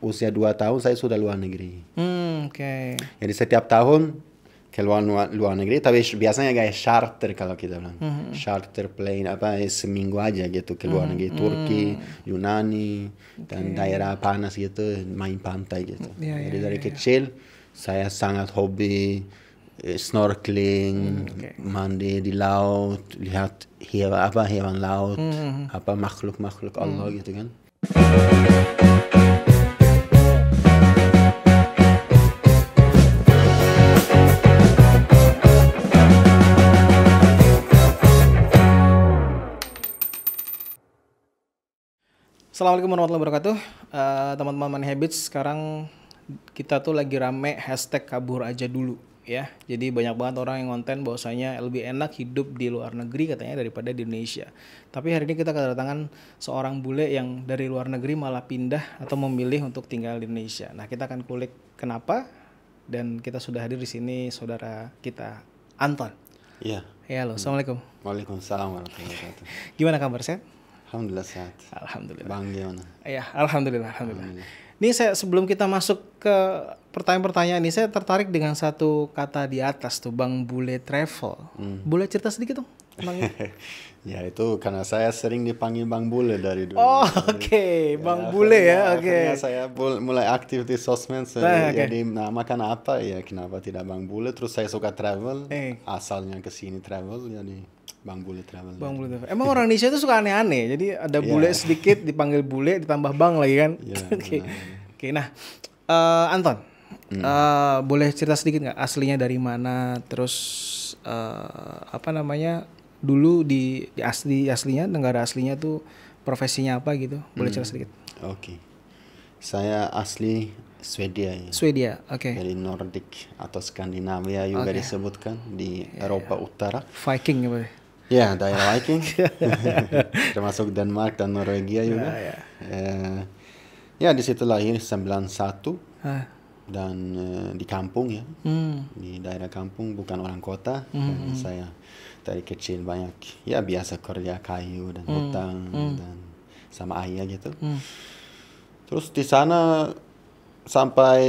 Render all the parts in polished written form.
usia 2 tahun saya sudah luar negeri. Oke. Jadi setiap tahun ke luar negeri, tapi biasanya kayak charter kalau kita bilang. Charter plane seminggu aja gitu ke luar negeri, Turki, Yunani, dan daerah panas gitu, main pantai gitu. Jadi dari kecil saya sangat hobi snorkeling, mandi di laut, lihat hewan laut, makhluk-makhluk Allah gitu kan. Assalamualaikum warahmatullahi wabarakatuh. Teman-teman Money Habits, sekarang kita tuh lagi rame hashtag kabur aja dulu ya. Jadi banyak banget orang yang konten bahwasanya lebih enak hidup di luar negeri katanya daripada di Indonesia. Tapi hari ini kita kedatangan seorang bule yang dari luar negeri malah pindah atau memilih untuk tinggal di Indonesia. Nah, kita akan kulik kenapa, dan kita sudah hadir di sini saudara kita Anton. Iya. Ya, halo. Assalamualaikum. Waalaikumsalam warahmatullahi wabarakatuh. Gimana kabar, sehat? Alhamdulillah sehat. Alhamdulillah. Bang gimana? Iya, alhamdulillah. Ini sebelum kita masuk ke pertanyaan-pertanyaan ini, saya tertarik dengan satu kata di atas tuh, Bang Bule Travel. Boleh cerita sedikit dong tentang itu? Ya itu karena saya sering dipanggil Bang Bule dari dulu. Oh, oke. Bang Bule ya, oke. Akhirnya saya mulai aktif di sosmed, jadi namakan apa ya, kenapa tidak Bang Bule. Terus saya suka travel, asalnya ke sini travel, jadi Bang Bule Travel. Bang Bule Travel. Emang orang Indonesia itu suka aneh-aneh. Jadi ada bule sedikit dipanggil bule, ditambah bang lagi kan. Oke. Nah, Anton, boleh cerita sedikit nggak aslinya dari mana? Terus dulu di aslinya, negara aslinya tuh profesinya apa gitu? Boleh cerita sedikit? Oke. Saya asli Swedia ya. Swedia, oke. Dari Nordik atau Skandinavia juga disebutkan di Eropa Utara. Viking apa? Ya, daerah Viking. Termasuk Denmark dan Norwegia juga. Ya, di situ lahir 91. Dan di kampung ya. Di daerah kampung, bukan orang kota. Dan saya dari kecil banyak ya biasa kerja kayu dan hutang dan sama ayah gitu. Terus di sana sampai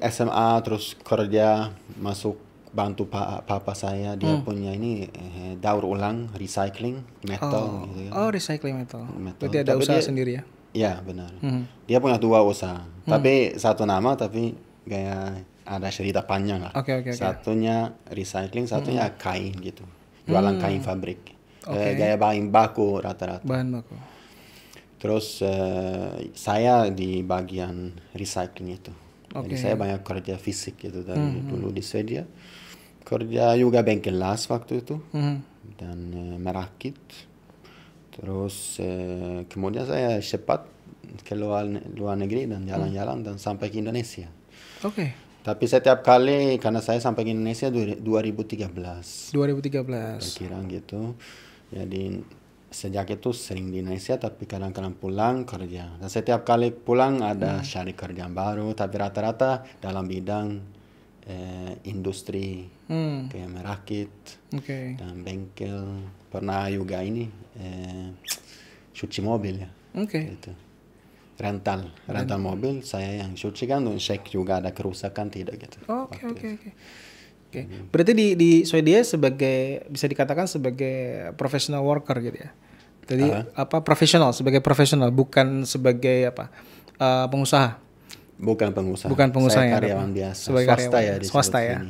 SMA, terus kerja, masuk bantu papa saya, dia punya ini daur ulang recycling metal gitu kan. Oh, recycling metal. Berarti ada usaha sendiri ya? Ya, benar. Dia punya 2 usaha. Tapi satu nama, tapi kayak ada cerita panjang lah. Okay. Satunya recycling, satunya kain gitu. Jualan kain fabrik. Kayak bahan baku rata-rata. Bahan baku. Terus saya di bagian recycling itu. Jadi saya banyak kerja fisik gitu dari dulu di Swedia. Kerja juga bengkel las waktu itu. Dan merakit. Terus kemudian saya cepat ke luar negeri dan jalan-jalan dan sampai ke Indonesia. Oke. Tapi setiap kali, karena saya sampai ke Indonesia 2013. 2013. Kira gitu. Jadi sejak itu sering di Indonesia, tapi kadang-kadang pulang kerja. Dan setiap kali pulang ada cari kerjaan baru, tapi rata-rata dalam bidang industri, kayak merakit dan bengkel. Pernah juga ini cuci mobil ya. Gitu. Rental mobil saya yang cuci kan, dan cek juga ada kerusakan tidak gitu. Oke. Berarti di Swedia bisa dikatakan sebagai professional worker gitu ya. Jadi sebagai profesional, bukan sebagai pengusaha. Bukan pengusaha. Saya Saya karyawan biasa. Swasta ya.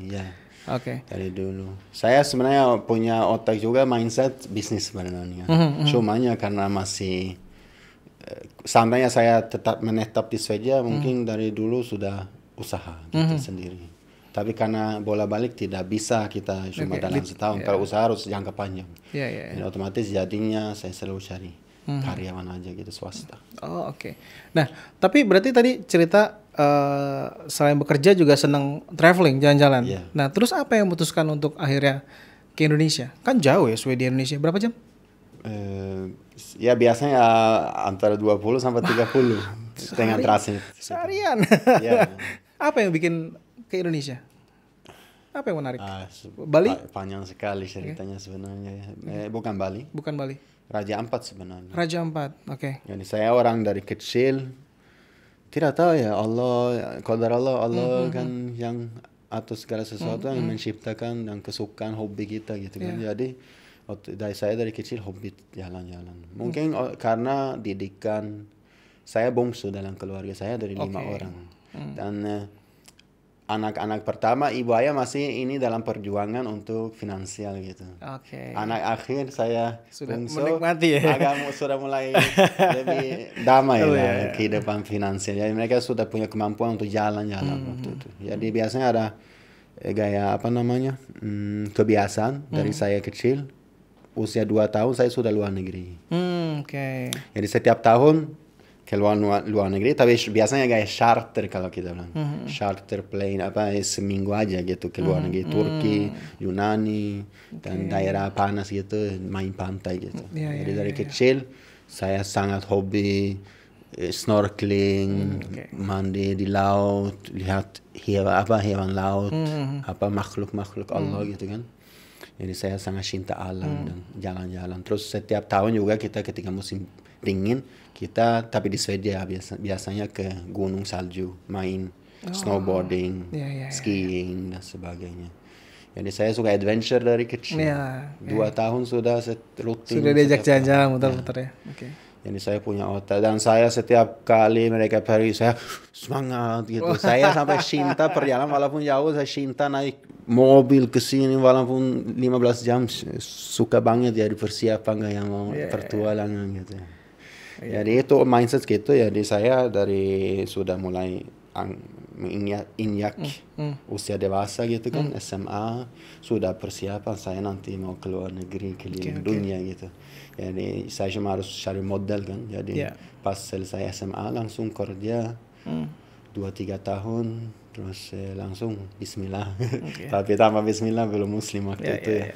Oke. Dari dulu. Saya sebenarnya punya otak juga, mindset bisnis sebenarnya. Cumanya karena masih seandainya saya tetap menetap di Swedia, mungkin dari dulu sudah usaha gitu sendiri. Tapi karena bola balik tidak bisa kita cuma dalam setahun. Kalau usaha harus jangka panjang. Jadi otomatis jadinya saya selalu cari karyawan aja gitu, swasta. Oh, oke. Nah, tapi berarti tadi cerita selain bekerja juga senang traveling, jalan-jalan. Nah, terus apa yang memutuskan untuk akhirnya ke Indonesia? Kan jauh ya Swedia Indonesia. Berapa jam? Ya biasanya antara 20 sampai 30 dengan transit. Seharian. Apa yang bikin ke Indonesia? Apa yang menarik? Bali? Panjang sekali ceritanya sebenarnya. Bukan Bali. Bukan Bali. Raja Ampat sebenarnya. Raja Ampat, oke. Jadi saya orang dari kecil Tidak tahu ya, Allah, qadar Allah kan yang atas segala sesuatu yang menciptakan dan kesukaan hobi kita gitu kan. Jadi dari kecil hobi jalan-jalan. Mungkin karena didikan, saya bungsu dalam keluarga saya dari 5 orang. Dan anak-anak pertama ibu ayah masih ini dalam perjuangan untuk finansial gitu. Anak akhir saya sudah bungsu, menikmati ya. agak sudah mulai lebih damai lah kehidupan finansial. Jadi mereka sudah punya kemampuan untuk jalan-jalan waktu itu. Jadi biasanya ada gaya kebiasaan dari saya kecil. Usia 2 tahun saya sudah luar negeri. Jadi setiap tahun ke luar negeri, tapi biasanya kayak charter kalau kita bilang. Charter plane seminggu aja gitu ke luar negeri, Turki, Yunani, dan daerah panas gitu, main pantai gitu. Jadi dari kecil saya sangat hobi snorkeling, mandi di laut, lihat hewan laut, makhluk-makhluk Allah gitu kan. Jadi saya sangat cinta alam dan jalan-jalan. Terus setiap tahun juga kita ketika musim dingin, kita tapi di Swedia biasanya ke gunung salju, main snowboarding, skiing dan sebagainya. Jadi saya suka adventure dari kecil. 2 tahun sudah rutin. Sudah diajak jalan-jalan muter-muter ya. Jadi saya punya otak dan saya setiap kali mereka pergi saya semangat gitu. Saya sampai cinta perjalanan walaupun jauh, saya cinta naik mobil ke sini walaupun 15 jam, suka banget ya di persiapan kayak mau pertualangan gitu. Jadi itu mindset gitu ya. Jadi saya dari sudah mulai injak usia dewasa gitu kan, SMA sudah persiapan saya nanti mau ke luar negeri, keliling dunia gitu. Jadi saya cuma harus cari modal kan. Jadi pas selesai SMA langsung kerja 2-3 tahun terus langsung Bismillah. Tapi tanpa Bismillah belum muslim waktu itu ya.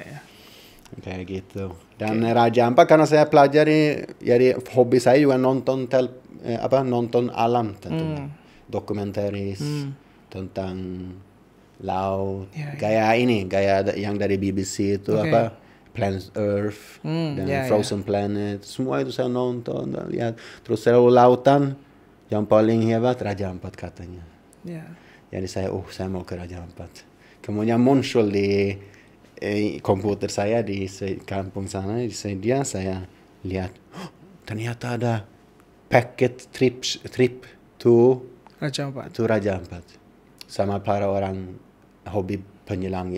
Kayak gitu. Dan Raja Ampat karena saya pelajari, jadi hobi saya juga nonton alam tentunya. Dokumentaris tentang laut. Gaya yang dari BBC itu Planet Earth dan Frozen Planet. Semua itu saya nonton dan lihat. Terus selalu lautan yang paling hebat Raja Ampat katanya. Jadi saya mau ke Raja Ampat. Kemudian muncul di komputer saya di kampung sana di Swedia, saya lihat ternyata ada paket trip to Raja Ampat sama para orang hobi menyelam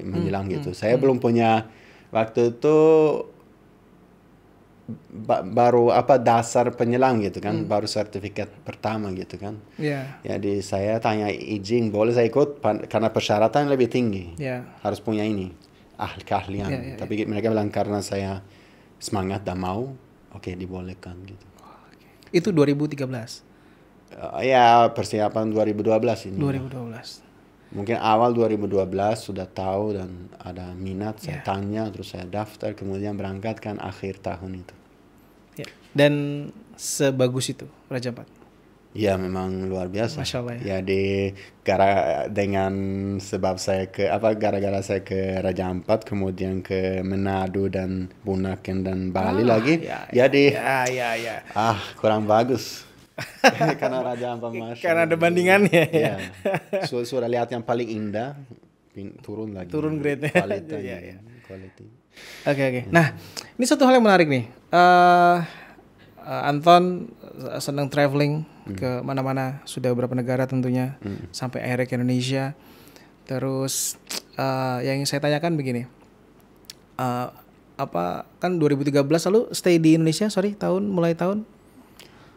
gitu. Saya belum punya waktu itu baru dasar penyelam gitu kan, baru sertifikat pertama gitu kan. Jadi saya tanya izin boleh saya ikut karena persyaratan lebih tinggi, harus punya ini keahlian. Tapi mereka bilang karena saya semangat dan mau, dibolehkan gitu. Itu 2013. Persiapan 2012 ini. 2012. Mungkin awal 2012 sudah tahu dan ada minat, saya tanya, terus saya daftar, kemudian berangkat kan akhir tahun itu. Dan sebagus itu Raja Ampat. Ya memang luar biasa. Masya Allah ya. Jadi gara-gara saya ke Raja Ampat, kemudian ke Manado dan Bunaken dan Bali lagi. Jadi kurang bagus. Karena Raja Ampat karena ada bandingannya ya. Sudah lihat yang paling indah, turun lagi. Turun grade-nya. Quality. Oke. Nah, ini satu hal yang menarik nih. Anton senang traveling ke mana-mana, sudah beberapa negara tentunya, sampai akhirnya ke Indonesia. Terus yang saya tanyakan begini, kan 2013 lalu stay di Indonesia, mulai tahun?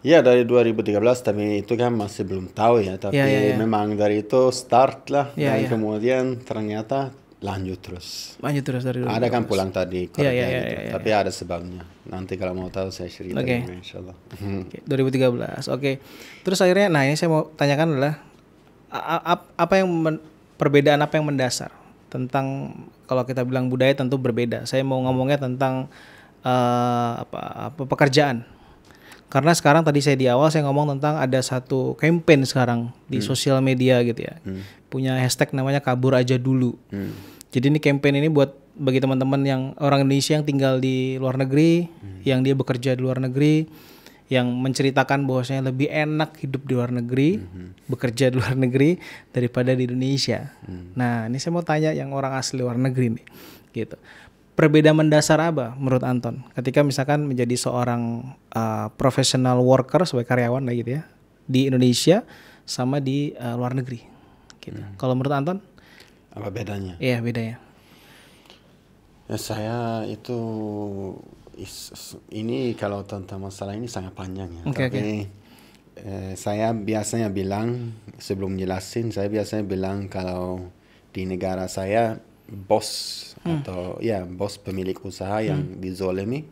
Ya dari 2013, tapi itu kan masih belum tahu ya, tapi memang dari itu start lah, dan kemudian ternyata lanjut terus dari 2013. Ada kan pulang tadi kerja tapi ada sebabnya. Nanti kalau mau tahu saya cerita insyaallah. 2013. Terus akhirnya ini saya mau tanyakan adalah perbedaan apa yang mendasar tentang, kalau kita bilang budaya tentu berbeda. Saya mau ngomongnya tentang pekerjaan. Karena sekarang tadi di awal saya ngomong tentang ada satu campaign sekarang di sosial media gitu ya. Punya hashtag namanya kabur aja dulu. Jadi ini campaign ini bagi teman-teman yang orang Indonesia yang tinggal di luar negeri, yang dia bekerja di luar negeri, yang menceritakan bahwasanya lebih enak hidup di luar negeri, bekerja di luar negeri daripada di Indonesia. Nah, ini saya mau tanya yang orang asli luar negeri nih, gitu. Perbedaan mendasar apa menurut Anton ketika misalkan menjadi seorang professional worker sebagai karyawan lah gitu ya di Indonesia sama di luar negeri, gitu. Kalau menurut Anton? Apa bedanya? Iya, bedanya. Ya, saya itu ini kalau tentang masalah ini sangat panjang ya. Tapi saya biasanya bilang sebelum jelasin, saya biasanya bilang kalau di negara saya bos atau ya bos pemilik usaha yang dizolimi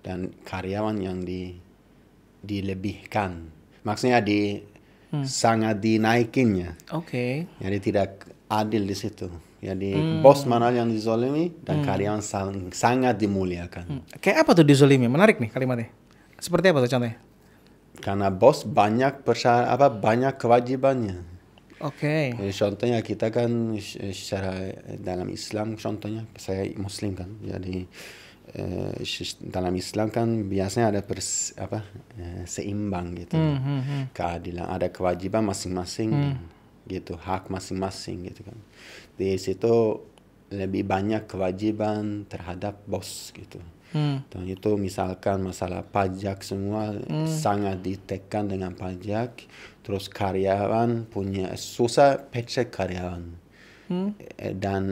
dan karyawan yang dilebihkan. Maksudnya sangat dinaikinnya. Jadi tidak adil di situ. Jadi bos mana yang dizolimi dan karyawan sangat dimuliakan. Kayak apa tuh dizolimi? Menarik nih kalimatnya. Seperti apa tuh contohnya? Karena bos banyak banyak kewajibannya. Jadi contohnya kita kan secara dalam Islam, contohnya saya Muslim kan. Jadi dalam Islam kan biasanya ada seimbang gitu. Keadilan, ada kewajiban masing-masing gitu, hak masing-masing gitu kan. Di situ lebih banyak kewajiban terhadap bos gitu. Dan itu misalkan masalah pajak semua sangat ditekan dengan pajak. Terus karyawan punya susah paycheck karyawan. Dan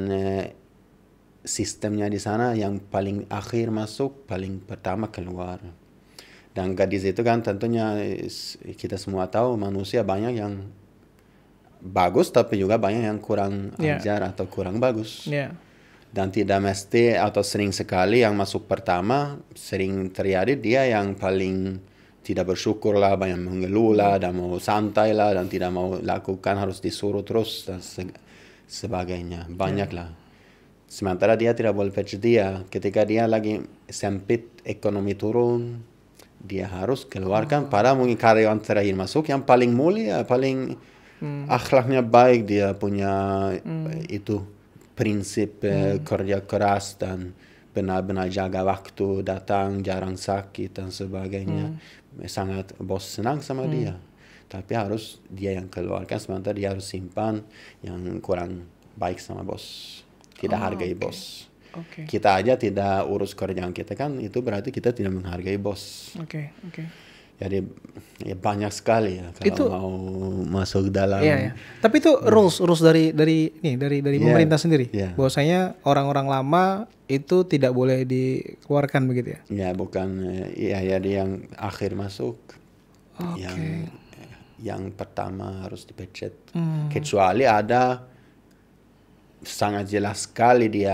sistemnya di sana yang paling akhir masuk, paling pertama keluar. Dan gadis itu kan tentunya kita semua tahu manusia banyak yang bagus tapi juga banyak yang kurang ajar atau kurang bagus. Dan tidak mesti atau sering sekali yang masuk pertama sering terjadi dia yang paling tidak bersyukur lah, banyak mengeluh lah, dan mau santai lah, dan tidak mau lakukan, harus disuruh terus dan sebagainya. Banyak lah. Sementara dia tidak boleh dia. Ketika dia lagi sempit, ekonomi turun, dia harus keluarkan pada mungkin karyawan terakhir masuk yang paling mulia, paling akhlaknya baik, dia punya itu prinsip kerja keras dan benar-benar jaga waktu, datang jarang sakit dan sebagainya. Sangat bos senang sama dia. Tapi harus dia yang keluarkan, sementara dia harus simpan yang kurang baik sama bos. Tidak hargai bos. Kita aja tidak urus kerjaan kita kan, itu berarti kita tidak menghargai bos. Jadi ya banyak sekali ya kalau itu, mau masuk dalam. Tapi itu rules dari pemerintah sendiri. Bahwasanya orang-orang lama itu tidak boleh dikeluarkan begitu ya? Ya bukan jadi yang akhir masuk, yang pertama harus dipecat. Kecuali ada sangat jelas sekali dia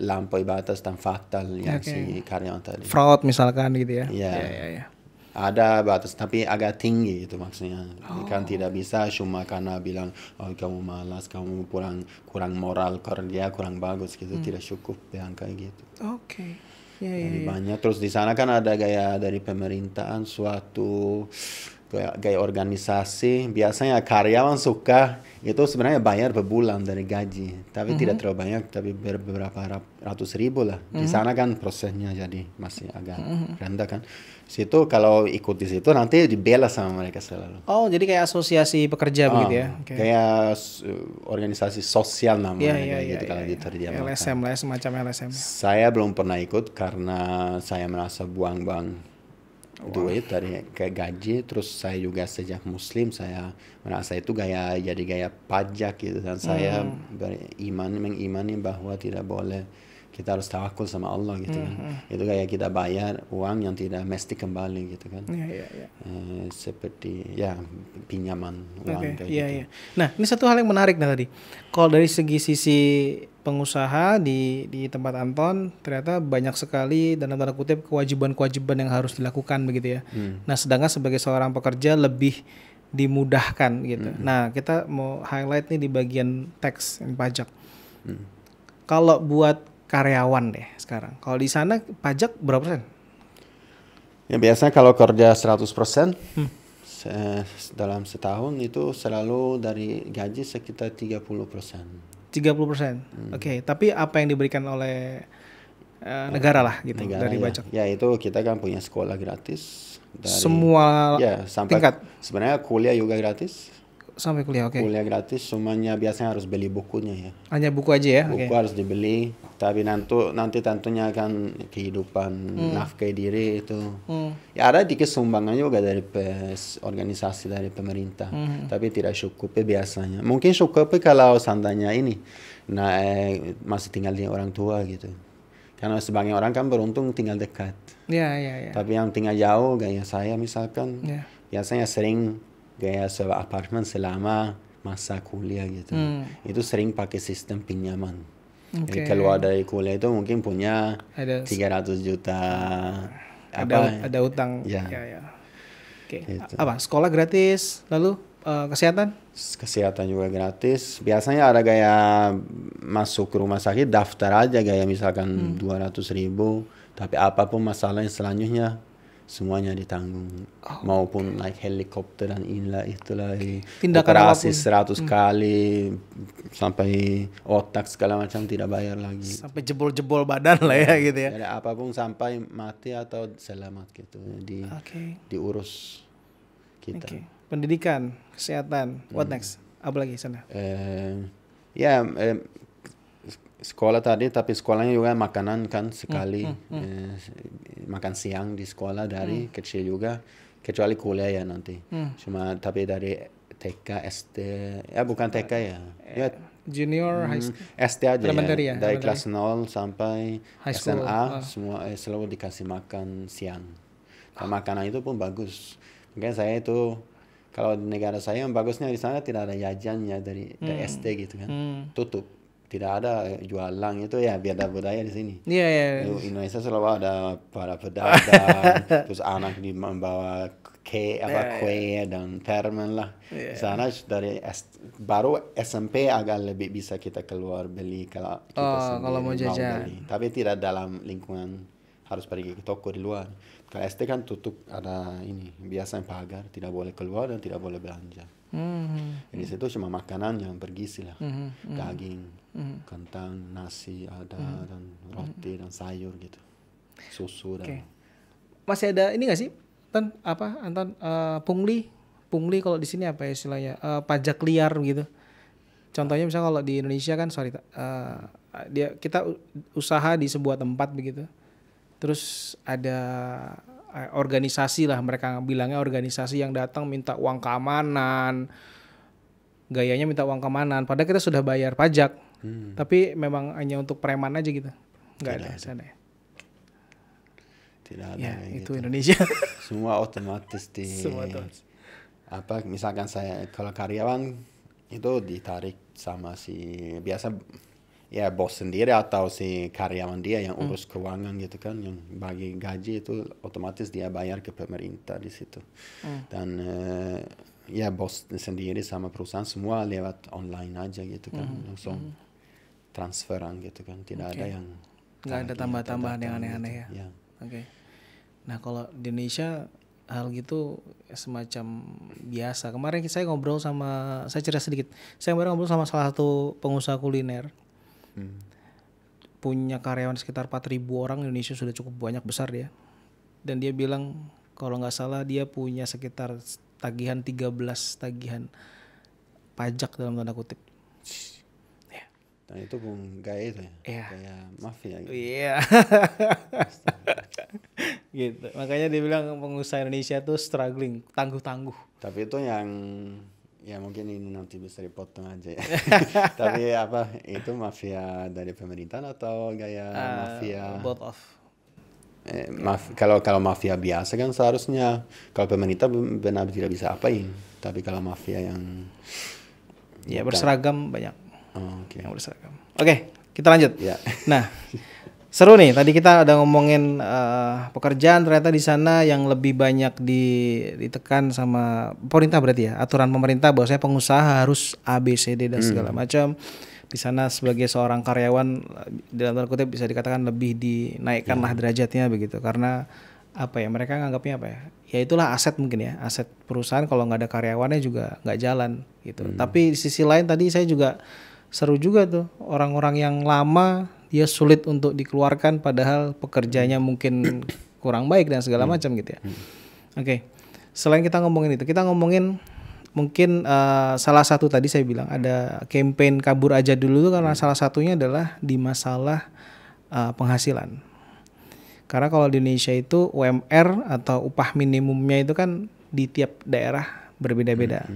lampaui batas dan fatal yang si karyawan tadi. Fraud misalkan gitu ya? Iya. Ada batas tapi agak tinggi itu maksudnya. Kan tidak bisa cuma karena bilang kamu malas, kamu kurang moral kerja, kurang bagus gitu. Tidak cukup yang kayak gitu. Jadi banyak. Terus di sana kan ada gaya dari pemerintahan suatu gaya organisasi. Biasanya karyawan suka itu sebenarnya bayar per bulan dari gaji, tapi tidak terlalu banyak, tapi beberapa ratus ribu lah. Di sana kan prosesnya jadi masih agak rendah kan. Situ kalau ikut di situ nanti dibela sama mereka selalu. Jadi kayak asosiasi pekerja begitu ya? Kayak organisasi sosial namanya gitu kalau diterjemahkan. LSM lah, semacam LSM. Saya belum pernah ikut karena saya merasa buang-buang duit dari kayak gaji. Terus saya juga sejak Muslim saya merasa itu jadi gaya pajak gitu, dan saya mengimani bahwa tidak boleh, kita harus tawakul sama Allah gitu kan. Itu kayak kita bayar uang yang tidak mesti kembali gitu kan. Seperti pinjaman uang kayak gitu. Nah, ini satu hal yang menarik tadi. Kalau dari sisi pengusaha di tempat Anton ternyata banyak sekali dalam tanda kutip kewajiban-kewajiban yang harus dilakukan begitu ya. Nah, sedangkan sebagai seorang pekerja lebih dimudahkan gitu. Nah, kita mau highlight nih di bagian tax dan pajak. Kalau buat karyawan deh sekarang, kalau di sana pajak berapa persen? Ya biasanya kalau kerja 100% dalam setahun itu selalu dari gaji sekitar 30%. 30%. Tapi apa yang diberikan oleh negara lah gitu dari pajak? Ya itu kita kan punya sekolah gratis semua sampai tingkat. Sebenarnya kuliah juga gratis. Sampai kuliah, oke. Kuliah gratis, semuanya biasanya harus beli bukunya ya. Hanya buku aja ya? Buku harus dibeli, tapi nanti tentunya kan kehidupan nafkahi diri itu. Ya ada dikit sumbangan juga dari organisasi dari pemerintah, tapi tidak cukup biasanya. Mungkin cukup kalau seandainya ini, masih tinggal di orang tua gitu. Karena sebagian orang kan beruntung tinggal dekat. Iya. Tapi yang tinggal jauh, kayak saya misalkan, biasanya sering kayak sewa apartemen selama masa kuliah gitu. Itu sering pakai sistem pinjaman. Jadi keluar dari kuliah itu mungkin punya 300 juta. Ada utang. Ya. Oke. Gitu. Apa? Sekolah gratis, lalu kesehatan? Kesehatan juga gratis. Biasanya ada kayak masuk ke rumah sakit daftar aja kayak misalkan 200.000. Tapi apapun masalahnya selanjutnya semuanya ditanggung, maupun naik helikopter dan itulah operasi 100 kali sampai otak segala macam tidak bayar lagi, sampai jebol-jebol badan lah ya gitu ya. Jadi apapun sampai mati atau selamat gitu diurus kita. Pendidikan, kesehatan, what next? Apa lagi sana? Sekolah tadi, tapi sekolahnya juga makanan kan sekali makan siang di sekolah dari kecil juga, kecuali kuliah ya nanti. Cuma tapi dari TK, SD, bukan TK ya junior, high school, SD aja ya, dari kelas 0 sampai school, SMA semua selalu dikasih makan siang. Dan makanan itu pun bagus. Makanya saya itu kalau di negara saya yang bagusnya di sana tidak ada jajannya dari SD gitu kan, tutup. Tidak ada jualan itu ya, biar budaya di sini. Iya. Indonesia selalu ada para pedagang, terus anak membawa kue dan permen lah. Di sana dari baru SMP agak lebih bisa kita keluar beli kalau kita kalau mau jajan. beli. Tapi tidak dalam lingkungan, harus pergi ke toko di luar. Kalau SD kan tutup, ada ini biasa pagar, tidak boleh keluar dan tidak boleh belanja. Di situ cuma makanan yang bergizi lah, daging, kentang, nasi ada, dan roti dan sayur gitu, susu dan. Masih ada ini nggak sih, Anton, pungli kalau di sini apa ya istilahnya, pajak liar gitu. Contohnya misalnya kalau di Indonesia kan kita usaha di sebuah tempat begitu, terus ada organisasi lah, mereka bilangnya organisasi yang datang minta uang keamanan, gayanya minta uang keamanan, padahal kita sudah bayar pajak, tapi memang hanya untuk preman aja gitu, nggak ada sana ya. Tidak ada ya, itu gitu. Indonesia. Semua otomatis misalkan saya kalau karyawan itu ditarik sama biasa ya bos sendiri atau si karyawan dia yang urus keuangan gitu kan, yang bagi gaji itu otomatis dia bayar ke pemerintah di situ. Dan ya bos sendiri sama perusahaan semua lewat online aja gitu kan, langsung transferan gitu kan, tidak ada yang nggak ada tambah-tambahan yang aneh-aneh gitu. Ya. Nah kalau di Indonesia hal gitu semacam biasa. Kemarin saya cerita sedikit, saya kemarin ngobrol sama salah satu pengusaha kuliner. Punya karyawan sekitar 4.000 orang, Indonesia sudah cukup banyak besar dia. Dan dia bilang kalau nggak salah dia punya sekitar 13 tagihan pajak dalam tanda kutip. Dan itu pun gaya itu ya, kayak mafia gitu. Iya. Gitu. Makanya dia bilang pengusaha Indonesia tuh struggling, tangguh-tangguh. Tapi itu yang ya mungkin ini nanti bisa dipotong aja ya. Tapi itu mafia dari pemerintahan atau gaya mafia? Both of. Kalau mafia biasa kan seharusnya kalau pemerintah benar tidak bisa apain. Tapi kalau mafia yang berseragam banyak. Okay. Yang berseragam. Oke, kita lanjut. Ya. Nah, seru nih. Tadi kita udah ngomongin pekerjaan, ternyata di sana yang lebih banyak ditekan sama pemerintah berarti ya. Aturan pemerintah bahwa saya pengusaha harus A, B, C, D dan segala macam. Di sana sebagai seorang karyawan dalam tanda kutip bisa dikatakan lebih dinaikkan lah derajatnya begitu. Karena mereka nganggapnya ya itulah aset mungkin ya, aset perusahaan, kalau nggak ada karyawannya juga nggak jalan gitu. Tapi di sisi lain tadi saya juga seru juga tuh, orang-orang yang lama dia sulit untuk dikeluarkan padahal pekerjaannya mungkin kurang baik dan segala macam gitu ya. Oke. Selain kita ngomongin itu, kita ngomongin mungkin salah satu tadi saya bilang ada campaign kabur aja dulu tuh karena salah satunya adalah di masalah penghasilan. Karena kalau di Indonesia itu UMR atau upah minimumnya itu kan di tiap daerah berbeda-beda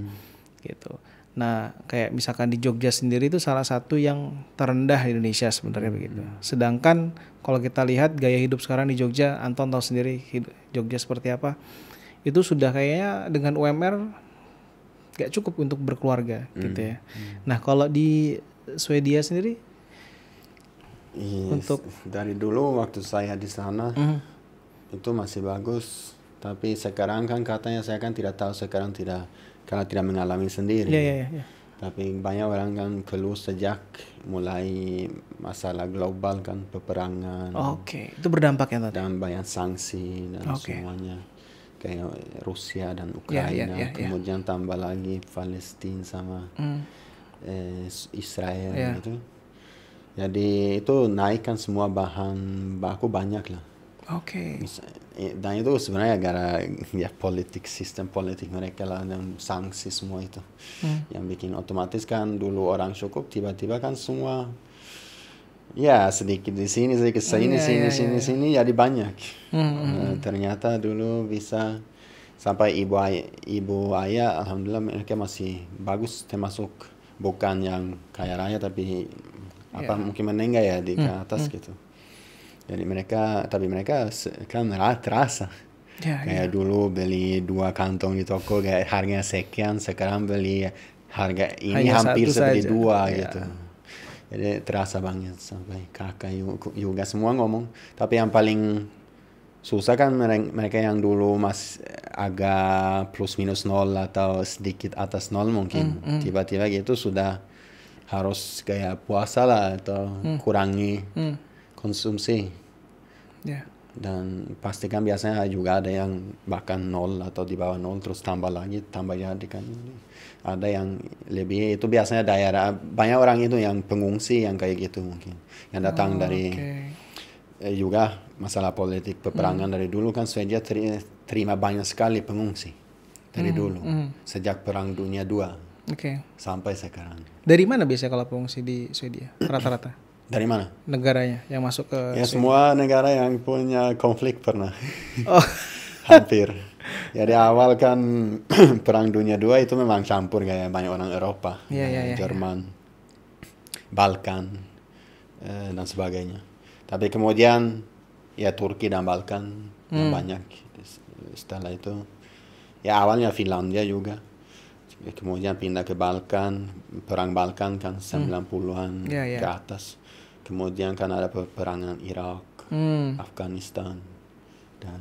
gitu. Nah, kayak misalkan di Jogja sendiri itu salah satu yang terendah di Indonesia sebenarnya begitu. Sedangkan kalau kita lihat gaya hidup sekarang di Jogja, Anton tahu sendiri Jogja seperti apa. Itu sudah kayaknya dengan UMR gak cukup untuk berkeluarga gitu ya. Nah, kalau di Swedia sendiri untuk dari dulu waktu saya di sana itu masih bagus, tapi sekarang kan katanya saya kan tidak tahu sekarang karena tidak mengalami sendiri. Tapi banyak orang kan keluh sejak mulai masalah global kan, peperangan. Itu berdampak ya tadi. Dan banyak sanksi dan semuanya. Kayak Rusia dan Ukraina, kemudian tambah lagi Palestina sama Israel gitu. Jadi itu naikkan semua bahan baku banyak lah. Dan itu sebenarnya gara sistem politik mereka lah dan sanksi semua itu yang bikin otomatis kan dulu orang cukup tiba-tiba kan semua sedikit di sini sedikit sini jadi banyak. Ternyata dulu bisa sampai ibu ayah alhamdulillah mereka masih bagus, termasuk bukan yang kaya raya tapi mungkin menengah ya di ke atas gitu. Jadi mereka kan terasa kayak dulu beli 2 kantong di toko kayak harganya sekian, sekarang beli harga ini hanya hampir seperti 2 gitu. Jadi terasa banget sampai kakak juga semua ngomong. Tapi yang paling susah kan mereka yang dulu masih agak plus minus 0 atau sedikit atas 0 mungkin. Tiba-tiba gitu sudah harus kayak puasa lah atau kurangi konsumsi. Dan pasti kan biasanya juga ada yang bahkan 0 atau di bawah 0 terus tambah jadi kan. Ada yang lebih, itu biasanya daerah banyak orang itu yang pengungsi yang kayak gitu mungkin yang datang dari juga masalah politik peperangan dari dulu kan Swedia terima banyak sekali pengungsi dari dulu sejak Perang Dunia II sampai sekarang. Dari mana biasanya kalau pengungsi di Swedia rata-rata? Dari mana? Negaranya yang masuk ke Swedia? Semua negara yang punya konflik pernah. Hampir. Jadi awal kan Perang Dunia II itu memang campur kayak banyak orang Eropa, Jerman, Balkan dan sebagainya. Tapi kemudian Turki dan Balkan yang banyak. Setelah itu awalnya Finlandia juga. Kemudian pindah ke Balkan, Perang Balkan kan 90-an ke atas. Kemudian kan ada peperangan Irak, Afghanistan dan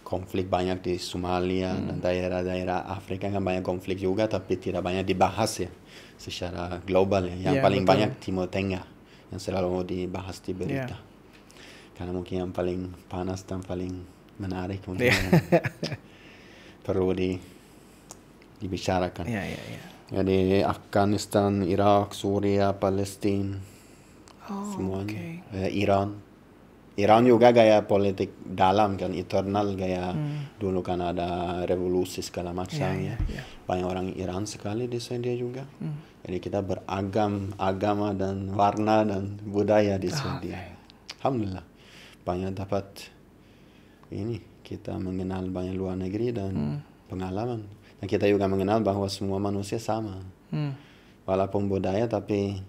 konflik banyak di Somalia dan daerah-daerah Afrika kan banyak konflik juga tapi tidak banyak dibahas ya secara global ya. Yang paling banyak Timur Tengah yang selalu dibahas di berita. Karena mungkin yang paling panas dan paling menarik mungkin perlu dibicarakan. Jadi Afghanistan, Irak, Suria, Palestina, semuanya. Iran juga gaya politik dalam kan, internal gaya dulu kan ada revolusi segala macam banyak orang Iran sekali di Swedia juga. Jadi kita beragam agama dan warna dan budaya di Swedia. Alhamdulillah banyak dapat kita mengenal banyak luar negeri dan pengalaman. Dan kita juga mengenal bahwa semua manusia sama. Walaupun budaya tapi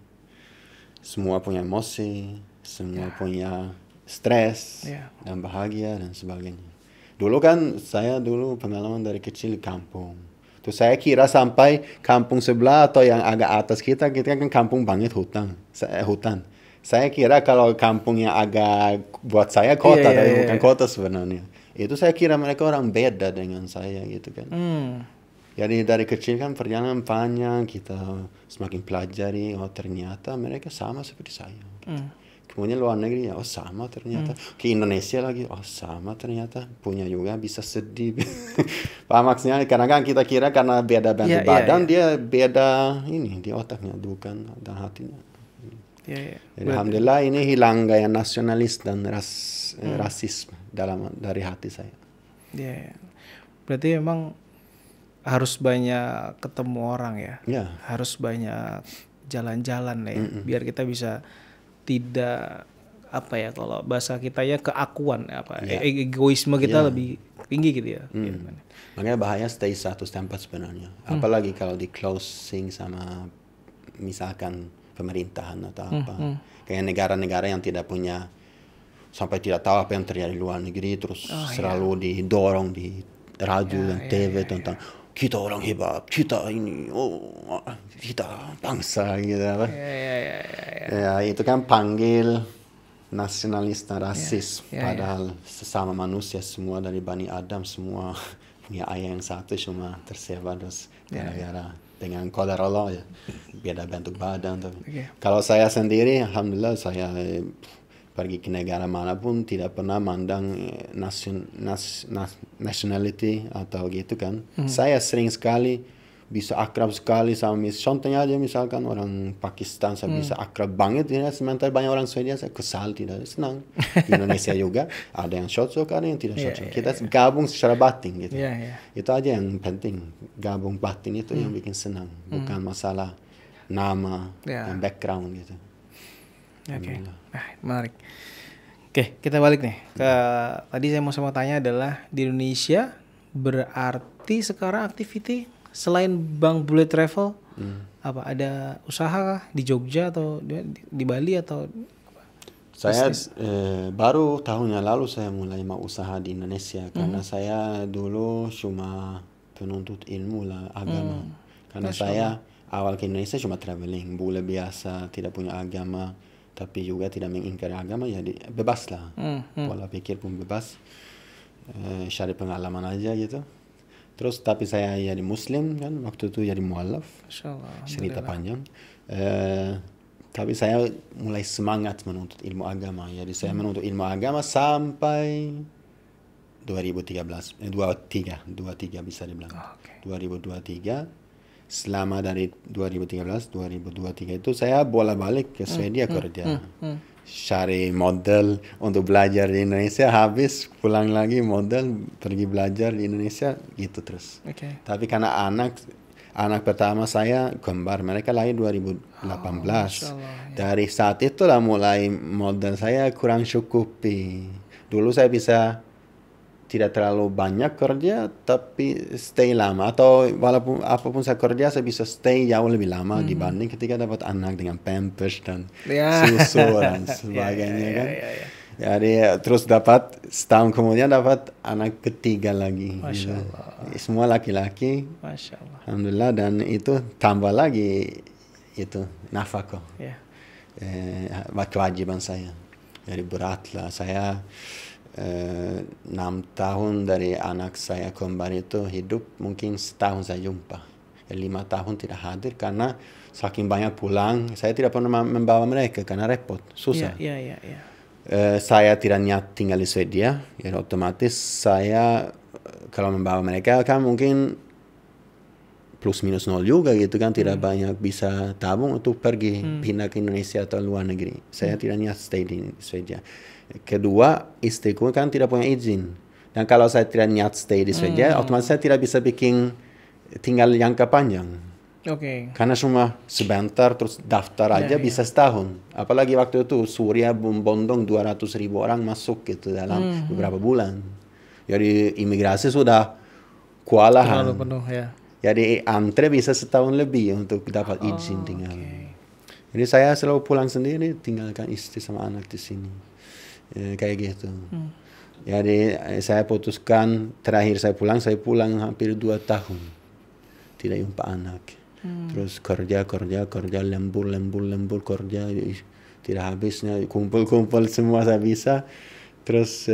semua punya emosi, semua punya stres dan bahagia dan sebagainya. Dulu kan saya pengalaman dari kecil di kampung. Terus saya kira sampai kampung sebelah atau yang agak atas kita kan kampung banget hutan. Saya kira kalau kampung yang agak buat saya kota tapi bukan kota sebenarnya. Itu saya kira mereka orang beda dengan saya gitu kan. Jadi dari kecil kan perjalanan panjang kita semakin pelajari ternyata mereka sama seperti saya. Kemudian luar negeri sama ternyata. Ke Indonesia lagi sama ternyata. Punya juga bisa sedih. Paham maksudnya? Karena kan kita kira karena beda bentuk badan dia beda di otaknya bukan dan hatinya. Jadi alhamdulillah ini hilang gaya nasionalis dan rasisme dari hati saya. Ya, berarti memang harus banyak ketemu orang ya. Ya. Harus banyak jalan-jalan ya, biar kita bisa tidak apa ya, kalau bahasa kita ya keakuan apa egoisme kita lebih tinggi gitu ya. Makanya bahaya stay satu tempat sebenarnya. Apalagi kalau di closing sama misalkan pemerintahan atau apa. Kayak negara-negara yang tidak punya, sampai tidak tahu apa yang terjadi di luar negeri, terus selalu didorong di radio dan TV tentang kita orang hebat, kita ini, kita bangsa gitu apa. Ya, itu kan panggil nasionalis dan rasis, padahal sesama manusia semua dari Bani Adam semua punya ayah yang satu, cuma tersebar terus gara-gara dengan qadar Allah ya, beda bentuk badan. Tapi kalau saya sendiri, alhamdulillah saya pergi ke negara manapun tidak pernah mandang nationality atau gitu kan. Saya sering sekali bisa akrab sekali sama, contohnya aja misalkan orang Pakistan saya bisa akrab banget ya, sementara banyak orang Swedia saya kesal, tidak senang. Di Indonesia juga ada yang cocok, ada yang tidak cocok. Kita gabung secara batin gitu. Itu aja yang penting, gabung batin itu yang bikin senang, bukan masalah nama dan background gitu. Oke, menarik. Oke, kita balik nih ke tadi saya mau tanya adalah di Indonesia berarti sekarang aktiviti selain Bang Bule Travel apa ada usaha kah di Jogja atau di Bali atau saya baru tahun yang lalu saya mulai mau usaha di Indonesia karena saya dulu cuma penuntut ilmu lah agama. Karena saya awal ke Indonesia cuma traveling, bule biasa, tidak punya agama, tapi juga tidak mengingkari agama, ya bebas lah. Pola pikir pun bebas, cari pengalaman aja gitu. Terus tapi saya jadi muslim kan, waktu itu jadi mualaf, cerita panjang. Tapi saya mulai semangat menuntut ilmu agama. Jadi saya menuntut ilmu agama sampai 2023 bisa dibilang. 2023. Selama dari 2013, 2023 itu saya bolak-balik ke Swedia kerja. Cari modal untuk belajar di Indonesia, habis pulang lagi modal pergi belajar di Indonesia, gitu terus. Tapi karena anak pertama saya kembar, mereka lahir 2018. Dari saat itulah mulai modal saya kurang cukupi. Dulu saya bisa tidak terlalu banyak kerja tapi stay lama, atau walaupun apapun saya kerja saya bisa stay jauh lebih lama dibanding ketika dapat anak dengan pampers dan susu dan sebagainya kan. Jadi terus dapat setahun kemudian dapat anak ketiga lagi. Masya Allah. Semua laki-laki. Masya Allah. Alhamdulillah, dan itu tambah lagi itu nafkah. Kewajiban saya. Jadi berat lah saya. 6 tahun dari anak saya kembar itu hidup, mungkin setahun saya jumpa, 5 tahun tidak hadir karena saking banyak pulang. Saya tidak pernah membawa mereka karena repot, susah. Saya tidak niat tinggal di Swedia, ya otomatis saya kalau membawa mereka kan mungkin plus minus nol juga gitu kan, tidak banyak bisa tabung untuk pergi pindah ke Indonesia atau luar negeri. Saya tidak niat stay di Swedia. Kedua, istriku kan tidak punya izin. Dan kalau saya tidak niat stay di Swedia, otomatis saya tidak bisa bikin tinggal jangka panjang. Karena cuma sebentar terus daftar aja bisa setahun. Apalagi waktu itu Suriah membondong 200.000 orang masuk gitu dalam beberapa bulan. Jadi imigrasi sudah kewalahan. Jadi antre bisa setahun lebih untuk dapat izin tinggal. Jadi saya selalu pulang sendiri, tinggalkan istri sama anak di sini. Kayak gitu. Jadi saya putuskan terakhir saya pulang hampir 2 tahun tidak jumpa anak. Terus kerja lembur kerja tidak habisnya, kumpul semua saya bisa. Terus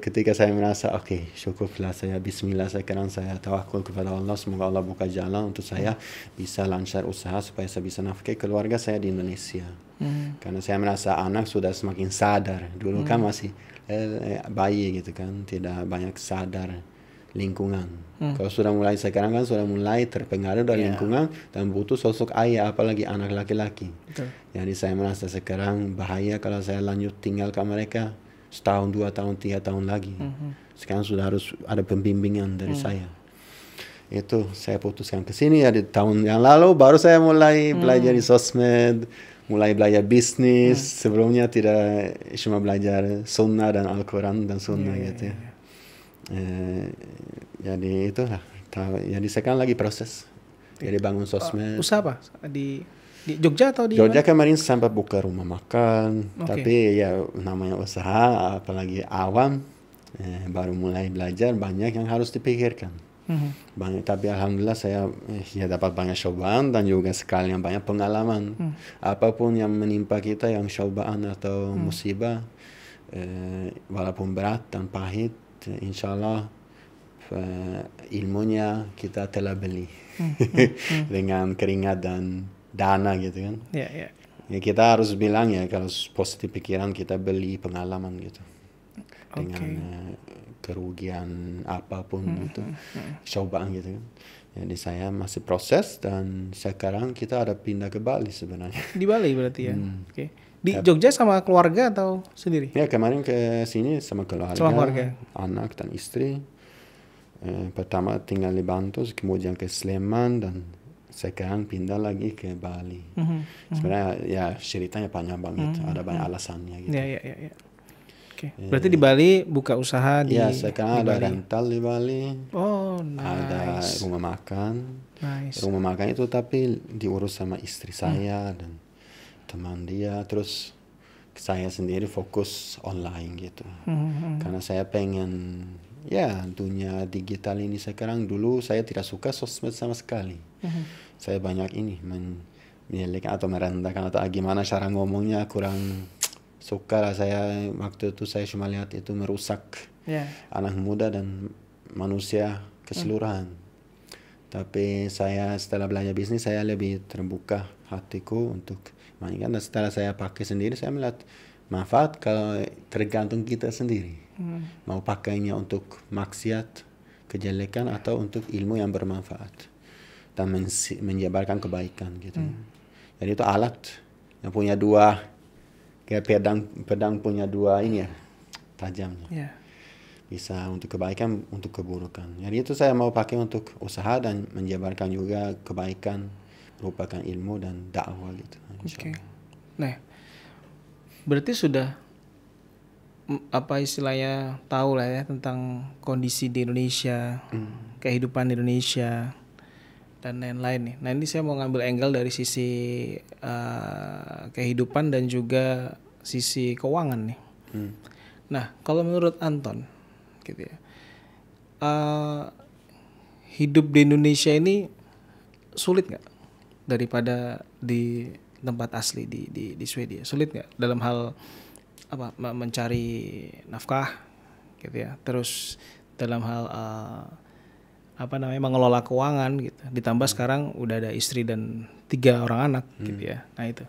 ketika saya merasa cukuplah, saya bismillah, sekarang saya tawakal kepada Allah, semoga Allah buka jalan untuk saya bisa lancar usaha supaya saya bisa nafkahi keluarga saya di Indonesia. Karena saya merasa anak sudah semakin sadar. Dulu kan masih bayi gitu kan, tidak banyak sadar lingkungan. Kalau sudah mulai sekarang kan sudah mulai terpengaruh dari lingkungan dan butuh sosok ayah, apalagi anak laki-laki. Jadi saya merasa sekarang bahaya kalau saya lanjut tinggal ke mereka. setahun, 2 tahun, 3 tahun lagi. Sekarang sudah harus ada pembimbingan dari saya. Itu saya putuskan ke sini ya di tahun yang lalu baru saya mulai belajar di sosmed, mulai belajar bisnis. Sebelumnya tidak, cuma belajar sunnah dan Al-Quran dan sunnah gitu ya. Jadi itulah. Jadi sekarang lagi proses. Jadi bangun sosmed. Usaha apa? Di Jogja atau di Jogja kemarin sempat buka rumah makan. Tapi ya namanya usaha, apalagi awam, baru mulai belajar, banyak yang harus dipikirkan. Banyak, tapi alhamdulillah saya ya dapat banyak cobaan dan juga sekalian banyak pengalaman. Apapun yang menimpa kita, yang cobaan atau musibah, walaupun berat dan pahit, insya Allah ilmunya kita telah beli dengan keringat dan dana gitu kan. Ya, kita harus bilang ya, kalau positif pikiran kita beli pengalaman gitu. Dengan kerugian apapun itu, cobaan gitu kan. Jadi saya masih proses dan sekarang kita ada pindah ke Bali sebenarnya. Di Bali berarti ya. Di Jogja sama keluarga atau sendiri? Ya kemarin ke sini sama keluarga, anak dan istri. Pertama tinggal di Bantul, kemudian ke Sleman dan sekarang pindah lagi ke Bali. Sebenarnya ya ceritanya panjang banget, ada banyak alasannya gitu. Ya. Berarti di Bali buka usaha di. Ya sekarang ada rental di Bali. Oh, nice. Ada rumah makan. Nice. Rumah makan itu tapi diurus sama istri saya dan teman dia. Terus saya sendiri fokus online gitu. Karena saya pengen ya dunia digital ini sekarang, dulu saya tidak suka sosmed sama sekali. Saya banyak ini menyelek atau merendahkan atau gimana cara ngomongnya kurang suka lah saya. Waktu itu saya cuma lihat itu merusak anak muda dan manusia keseluruhan. Tapi saya setelah belajar bisnis, saya lebih terbuka hatiku untuk mainkan. Dan setelah saya pakai sendiri, saya melihat manfaat kalau tergantung kita sendiri. Mau pakainya untuk maksiat, kejelekan, atau untuk ilmu yang bermanfaat dan menyebarkan kebaikan gitu. Jadi itu alat yang punya dua, kayak pedang punya dua ini ya, tajamnya. Bisa untuk kebaikan, untuk keburukan. Jadi itu saya mau pakai untuk usaha dan menyebarkan juga kebaikan, merupakan ilmu dan dakwah gitu. Nah, berarti sudah apa istilahnya tahu lah ya tentang kondisi di Indonesia, kehidupan di Indonesia dan lain-lain nih. Nah ini saya mau ngambil angle dari sisi kehidupan dan juga sisi keuangan nih. Nah kalau menurut Anton gitu ya, hidup di Indonesia ini sulit nggak daripada di tempat asli di Swedia? Sulit nggak dalam hal apa mencari nafkah gitu ya, terus dalam hal mengelola keuangan gitu, ditambah sekarang udah ada istri dan 3 orang anak gitu ya. Nah itu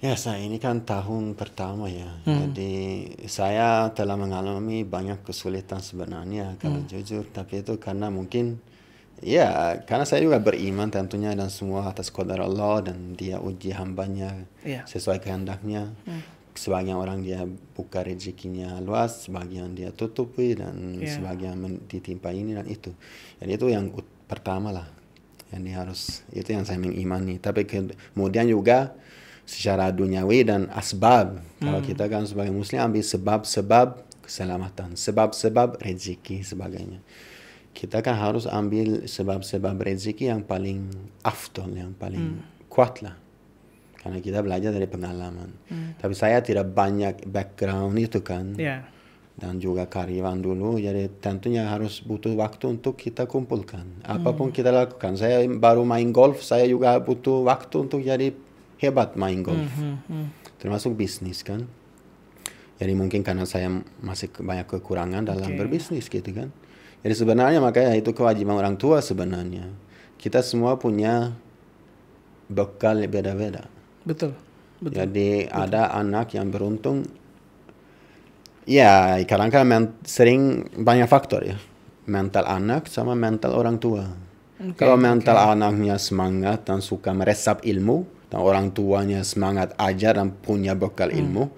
ya saya ini kan tahun pertama ya. Jadi saya telah mengalami banyak kesulitan sebenarnya kalau jujur, tapi itu karena mungkin ya karena saya juga beriman tentunya dan semua atas qadar Allah dan dia uji hambanya sesuai kehendaknya. Sebagian orang dia buka rezekinya luas, sebagian dia tutupi dan sebagian ditimpa ini dan itu. Jadi itu yang pertama lah. Jadi harus, itu yang saya mengimani. Tapi kemudian juga secara duniawi dan asbab. Kalau kita kan sebagai muslim ambil sebab-sebab keselamatan, sebab-sebab rezeki sebagainya. Kita kan harus ambil sebab-sebab rezeki yang paling afdol, yang paling kuat lah. Karena kita belajar dari pengalaman. Tapi saya tidak banyak background itu kan. Dan juga karyawan dulu. Jadi tentunya harus butuh waktu untuk kita kumpulkan. Apapun kita lakukan. Saya baru main golf, saya juga butuh waktu untuk jadi hebat main golf. Termasuk bisnis kan. Jadi mungkin karena saya masih banyak kekurangan dalam berbisnis gitu kan. Jadi sebenarnya makanya itu kewajiban orang tua sebenarnya. Kita semua punya bekal beda-beda. Betul. Jadi ada anak yang beruntung. Ya kadang-kadang sering banyak faktor ya. Mental anak sama mental orang tua. Kalau mental anaknya semangat dan suka meresap ilmu, dan orang tuanya semangat ajar dan punya bekal ilmu,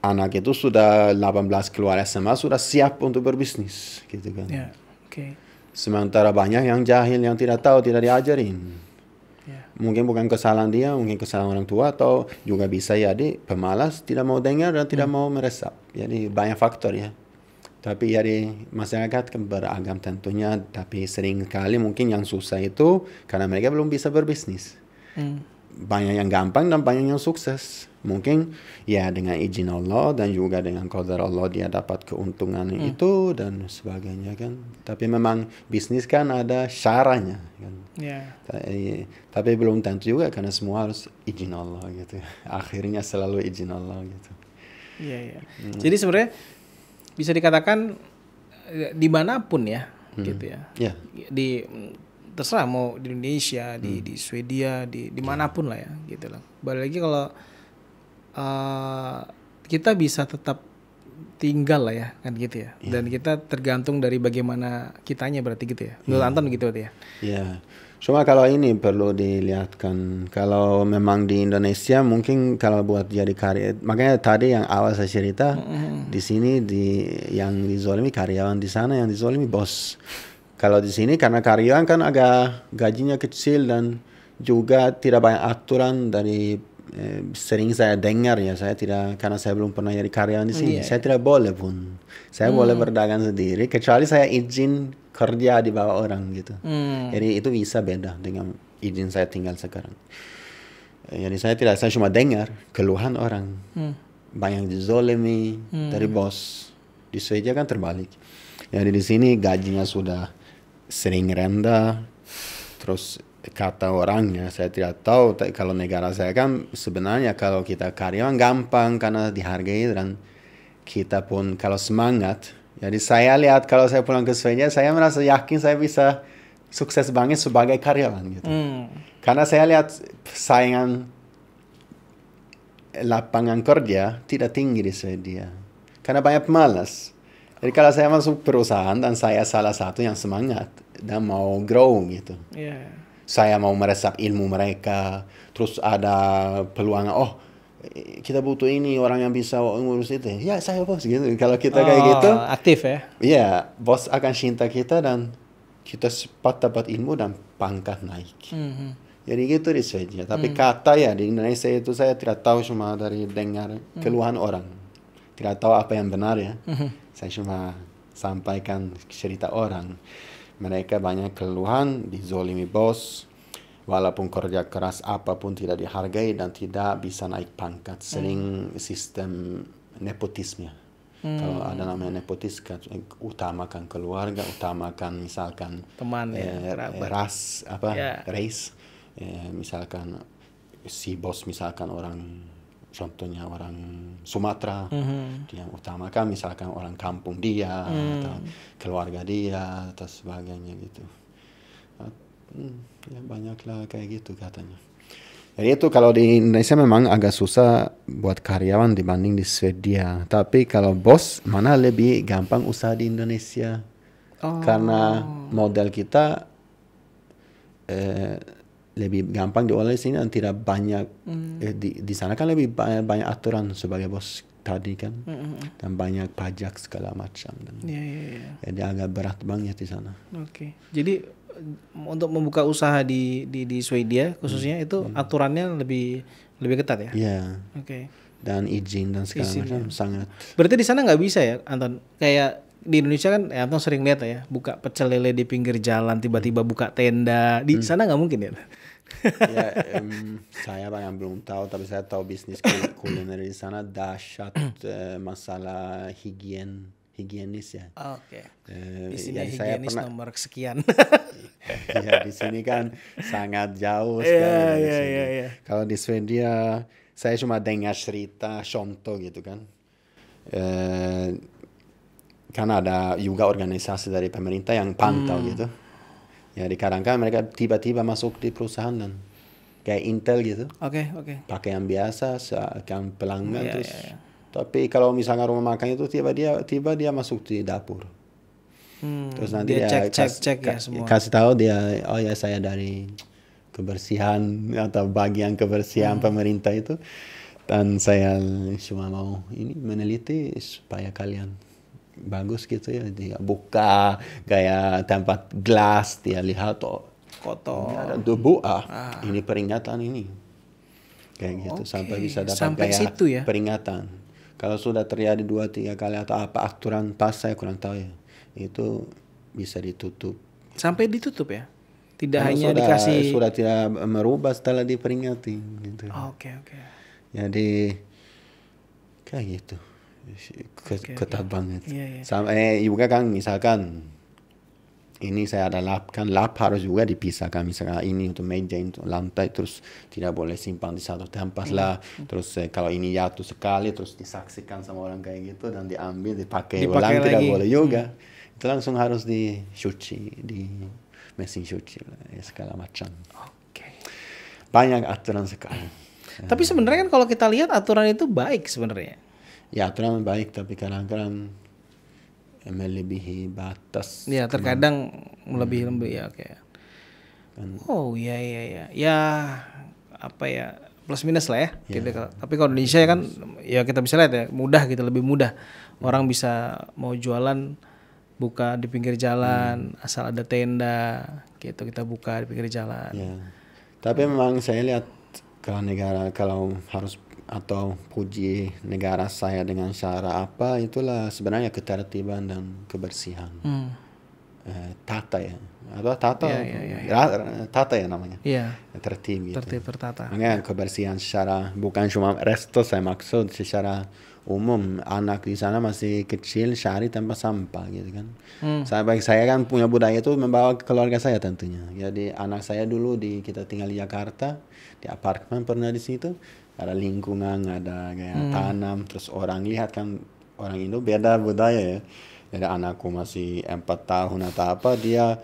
anak itu sudah 18 keluar SMA sudah siap untuk berbisnis, gitu kan. Ya, oke. Sementara banyak yang jahil, yang tidak tahu, tidak diajarin. Mungkin bukan kesalahan dia, mungkin kesalahan orang tua, atau juga bisa jadi pemalas, tidak mau dengar dan tidak mau meresap. Jadi banyak faktor ya. Tapi jadi masyarakat kan beragam tentunya, tapi sering kali mungkin yang susah itu karena mereka belum bisa berbisnis. Banyak yang gampang dan banyak yang sukses. Mungkin ya dengan izin Allah dan juga dengan qadar Allah dia dapat keuntungan itu dan sebagainya kan. Tapi memang bisnis kan ada syaratnya kan. Tapi belum tentu juga karena semua harus izin Allah gitu. Akhirnya selalu izin Allah gitu. Iya. Jadi sebenarnya bisa dikatakan dimanapun ya gitu ya. Di terserah mau di Indonesia, di Swedia, dimanapun lah ya gitu lah. Balik lagi kalau kita bisa tetap tinggal lah ya kan gitu ya. Dan kita tergantung dari bagaimana kitanya berarti gitu ya. Menurut Anton gitu berarti ya. Iya. Cuma kalau ini perlu dilihatkan, kalau memang di Indonesia mungkin kalau buat jadi karya, makanya tadi yang awal saya cerita di sini yang dizolimi karyawan, di sana yang dizolimi bos. Kalau di sini karena karyawan kan agak gajinya kecil dan juga tidak banyak aturan dari sering saya dengar ya, saya tidak, karena saya belum pernah jadi karyawan di sini, saya tidak boleh pun, saya boleh berdagang sendiri kecuali saya izin kerja di bawah orang gitu. Jadi itu bisa beda dengan izin saya tinggal sekarang. Jadi saya cuma dengar keluhan orang, banyak dizolimi dari bos. Di Swedia kan terbalik. Jadi di sini gajinya sudah sering rendah, terus kata orangnya saya tidak tahu, kalau negara saya kan sebenarnya kalau kita karyawan gampang karena dihargai dan kita pun kalau semangat. Jadi saya lihat kalau saya pulang ke Swedia, saya merasa yakin saya bisa sukses banget sebagai karyawan gitu. Karena saya lihat saingan lapangan kerja tidak tinggi di Swedia. Karena banyak pemalas. Jadi kalau saya masuk perusahaan dan saya salah satu yang semangat dan mau grow gitu. Saya mau meresap ilmu mereka. Terus ada peluang, kita butuh ini orang yang bisa ngurus itu. Ya saya bos gitu. Kalau kita kayak gitu. Aktif ya? Iya, bos akan cinta kita dan kita cepat dapat ilmu dan pangkat naik. Jadi gitu di Swedia. Tapi kata ya di Indonesia itu saya tidak tahu, cuma dari dengar keluhan orang. Tidak tahu apa yang benar ya. Saya cuma sampaikan cerita orang. Mereka banyak keluhan, dizolimi bos. Walaupun kerja keras apapun tidak dihargai dan tidak bisa naik pangkat. Sering sistem nepotisme. Kalau ada namanya nepotis, utamakan keluarga, utamakan misalkan teman ras, race. Misalkan si bos misalkan orang, contohnya orang Sumatera, dia utamakan misalkan orang kampung dia, atau keluarga dia, atau sebagainya gitu. Ya banyaklah kayak gitu katanya. Jadi itu kalau di Indonesia memang agak susah buat karyawan dibanding di Swedia. Tapi kalau bos, mana lebih gampang usaha di Indonesia. Karena modal kita lebih gampang diolah di sini dan tidak banyak. Di sana kan lebih banyak aturan sebagai bos tadi kan. Dan banyak pajak segala macam. Jadi agak berat banget di sana. Jadi untuk membuka usaha di Swedia khususnya itu aturannya lebih ketat ya? Iya. Dan izin dan segala macam sangat. Berarti di sana nggak bisa ya, Anton? Kayak di Indonesia kan, Anton sering lihat ya, buka pecel lele di pinggir jalan, tiba-tiba buka tenda. Di sana nggak mungkin ya? Ya, saya yang belum tahu, tapi saya tahu bisnis kuliner di sana dahsyat masalah higienis ya. Di sini higienis nomor sekian. Ya di sini kan sangat jauh sekali. Kalau di Swedia saya cuma dengar cerita contoh gitu kan. Kan ada juga organisasi dari pemerintah yang pantau gitu. Ya kadang-kadang mereka tiba-tiba masuk di perusahaan dan kayak Intel gitu. Pakaian biasa, seakan pelanggan terus. Tapi kalau misalnya rumah makan itu tiba dia masuk di dapur. Terus nanti dia cek ya semua. Kasih tahu dia, ya saya dari kebersihan atau bagian kebersihan pemerintah itu. Dan saya cuma mau ini meneliti supaya kalian bagus gitu ya. Dia buka kayak tempat gelas, dia lihat kotor. Ini ada debu, ini peringatan ini. Kayak gitu sampai bisa dapat sampai kayak situ ya? Peringatan. Kalau sudah terjadi 2-3 kali atau apa aturan pas saya kurang tahu ya. Itu bisa ditutup. Sampai ditutup ya? Tidak Kalau hanya dikasih sudah tidak merubah setelah diperingati gitu. Oke. Jadi kayak gitu. Ketat banget. Iya. Sampai juga kan misalkan ini saya ada lap, kan lap harus juga dipisahkan, misalkan ini untuk meja, untuk lantai, terus tidak boleh simpan di satu tempat lah, terus kalau ini jatuh sekali terus disaksikan sama orang kayak gitu dan diambil dipakai ulang tidak boleh juga. Itu langsung harus dicuci di mesin cuci lah, ya, segala macam. Banyak aturan sekali. Tapi sebenarnya kan kalau kita lihat aturan itu baik sebenarnya. Ya aturan baik, tapi kadang-kadang melebihi batas. Ya terkadang melebihi ya oke. Oh iya. Ya apa ya, plus minus lah ya. Tapi kalau Indonesia kan ya kita bisa lihat ya mudah gitu, lebih mudah. Orang bisa mau jualan buka di pinggir jalan, asal ada tenda gitu kita buka di pinggir jalan. Ya. Tapi memang saya lihat kalau harus atau puji negara saya dengan cara apa, itulah sebenarnya ketertiban dan kebersihan. Tata ya, atau tata tata ya namanya. Tertib gitu. Tertib tertata. Makanya kebersihan secara bukan cuma resto, saya maksud secara umum. Anak di sana masih kecil cari tempat sampah gitu kan. Saya kan punya budaya itu membawa keluarga saya tentunya. Jadi anak saya dulu kita tinggal di Jakarta, di apartemen pernah di situ. Ada lingkungan, ada kayak tanam, terus orang lihat kan orang Indo beda budaya ya. Jadi anakku masih 4 tahun atau apa, dia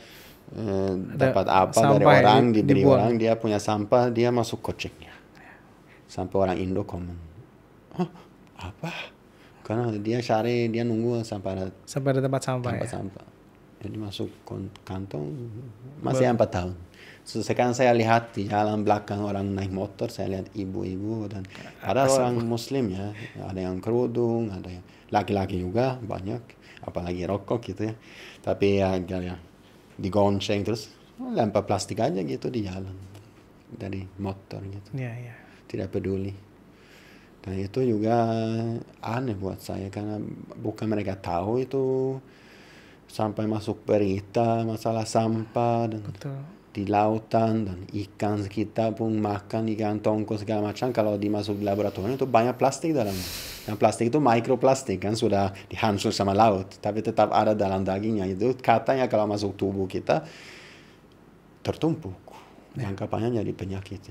dapat apa dari orang, diberi orang, dia punya sampah, dia masuk koceknya. Sampai orang Indo komen, apa? Karena dia cari, dia nunggu sampai ada tempat sampah. Jadi masuk kantong, masih 4 tahun. Sekarang saya lihat di jalan belakang orang naik motor, saya lihat ibu-ibu dan ada orang Muslim ya, ada yang kerudung, ada yang laki-laki juga banyak, apalagi rokok gitu ya. Tapi ya digonceng terus lempar plastik aja gitu di jalan dari motor gitu. Tidak peduli. Dan itu juga aneh buat saya karena bukan mereka tahu itu sampai masuk berita masalah sampah dan di lautan dan ikan kita pun makan ikan tongkol segala macam. Kalau dimasuk di laboratorium itu banyak plastik dalamnya. Dan plastik itu mikroplastik kan sudah dihancur sama laut, tapi tetap ada dalam dagingnya. Itu katanya kalau masuk tubuh kita tertumpuk. Jangka panjang jadi penyakit.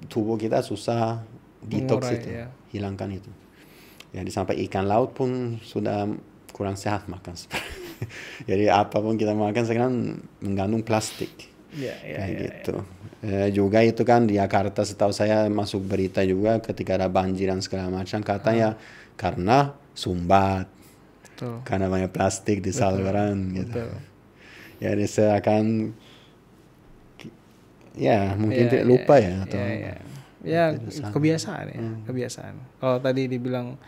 Tubuh kita susah detox itu, hilangkan itu. Jadi sampai ikan laut pun sudah kurang sehat makan. Jadi apapun kita makan sekarang mengandung plastik. Gitu. Juga itu kan di Jakarta setahu saya masuk berita juga ketika ada banjir dan segala macam, katanya karena sumbat. Karena banyak plastik di saluran gitu. Jadi saya akan mungkin lupa ya atau kebiasaan ya, kebiasaan. Kalau tadi dibilang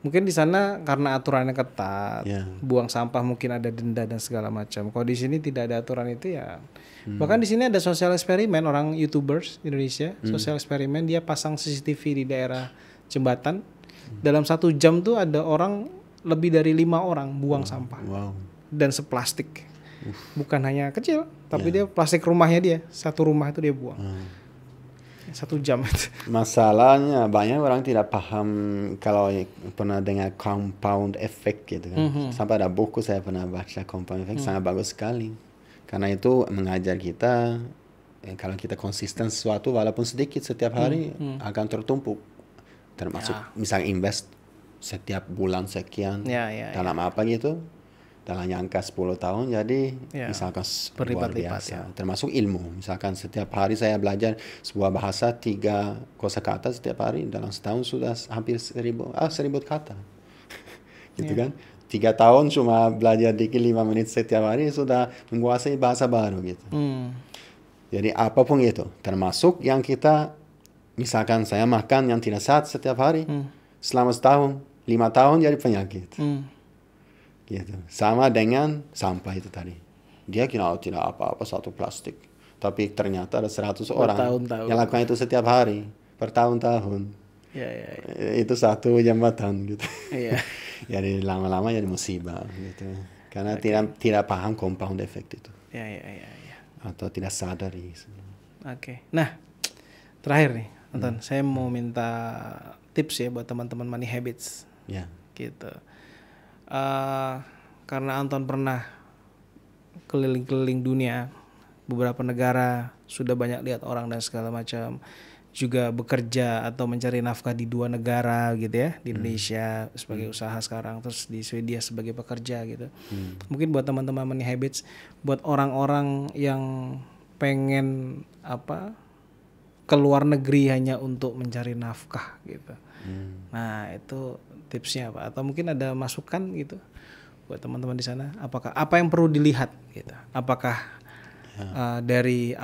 mungkin di sana karena aturannya ketat, buang sampah mungkin ada denda dan segala macam. Kalau di sini tidak ada aturan itu ya. Bahkan di sini ada sosial eksperimen orang YouTubers Indonesia, sosial eksperimen dia pasang CCTV di daerah jembatan. Dalam 1 jam tuh ada orang lebih dari 5 orang buang sampah. Dan seplastik. Bukan hanya kecil, tapi dia plastik rumahnya dia, satu rumah itu dia buang. 1 jam. Masalahnya banyak orang tidak paham kalau pernah dengar compound effect gitu kan. Sampai ada buku saya pernah baca compound effect, sangat bagus sekali. Karena itu mengajar kita kalau kita konsisten sesuatu walaupun sedikit setiap hari akan tertumpuk. Termasuk misalnya invest setiap bulan sekian dalam apa gitu. Dalam jangka 10 tahun jadi misalkan luar biasa. Termasuk ilmu. Misalkan setiap hari saya belajar sebuah bahasa 3 kosakata setiap hari, dalam setahun sudah hampir 1000 kata. Gitu kan. 3 tahun cuma belajar dikit 5 menit setiap hari sudah menguasai bahasa baru gitu. Jadi apapun itu, termasuk yang kita, misalkan saya makan yang tidak sehat setiap hari, selama setahun, 5 tahun jadi penyakit. Gitu. Sama dengan sampah itu tadi. Dia kira tidak apa-apa satu plastik. Tapi ternyata ada 100 orang yang lakukan itu setiap hari, bertahun-tahun. Itu satu jambatan gitu. Jadi lama-lama jadi musibah gitu. Karena tidak paham compound effect itu. Atau tidak sadari. Nah, terakhir nih, Anton, saya mau minta tips ya buat teman-teman Money Habits. Gitu. Karena Anton pernah keliling-keliling dunia, beberapa negara, sudah banyak lihat orang dan segala macam, juga bekerja atau mencari nafkah di 2 negara gitu ya, di Indonesia sebagai usaha sekarang, terus di Swedia sebagai pekerja gitu. Mungkin buat teman-teman Money Habits, buat orang-orang yang pengen keluar negeri hanya untuk mencari nafkah gitu. Nah, itu tipsnya apa? Atau mungkin ada masukan gitu buat teman-teman di sana? Apa yang perlu dilihat gitu? Apakah dari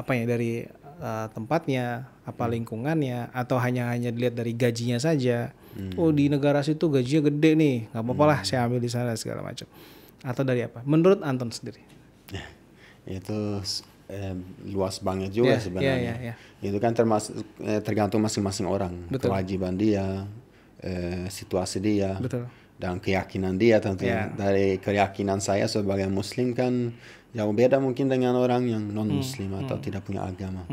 tempatnya, lingkungannya, atau hanya dilihat dari gajinya saja? Oh, di negara situ gajinya gede nih, nggak apa-apa lah saya ambil di sana segala macam. Atau dari apa? Menurut Anton sendiri? Itu luas banget juga sebenarnya. Itu kan tergantung masing-masing orang. Kewajiban dia, situasi dia, dan keyakinan dia tentunya. Dari keyakinan saya sebagai muslim kan jauh beda mungkin dengan orang yang non muslim atau tidak punya agama.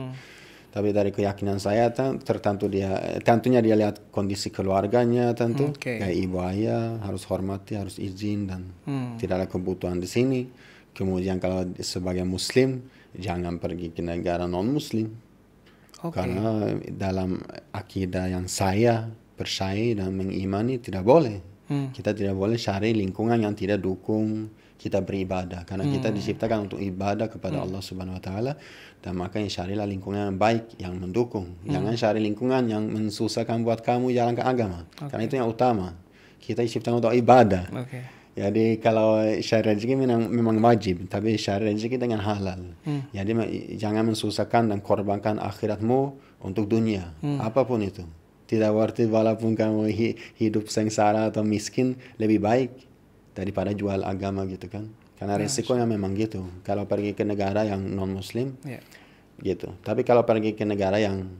Tapi dari keyakinan saya tentunya dia lihat kondisi keluarganya tentu. Kayak ibu ayah harus hormati, harus izin, dan tidak ada kebutuhan di sini. Kemudian kalau sebagai muslim jangan pergi ke negara non muslim. Karena dalam akidah yang saya percaya dan mengimani tidak boleh. Kita tidak boleh cari lingkungan yang tidak dukung kita beribadah. Karena kita diciptakan untuk ibadah kepada Allah Subhanahu Wa Taala, dan makanya carilah lingkungan yang baik, yang mendukung. Jangan cari lingkungan yang mensusahkan buat kamu jalankan agama. Karena itu yang utama. Kita diciptakan untuk ibadah. Jadi kalau cari rezeki memang wajib, tapi cari rezeki dengan halal. Jadi jangan mensusahkan dan korbankan akhiratmu untuk dunia, apapun itu. Tidak worth it walaupun kamu hidup sengsara atau miskin, lebih baik daripada jual agama gitu kan. Karena resikonya memang gitu. Kalau pergi ke negara yang non muslim, gitu. Tapi kalau pergi ke negara yang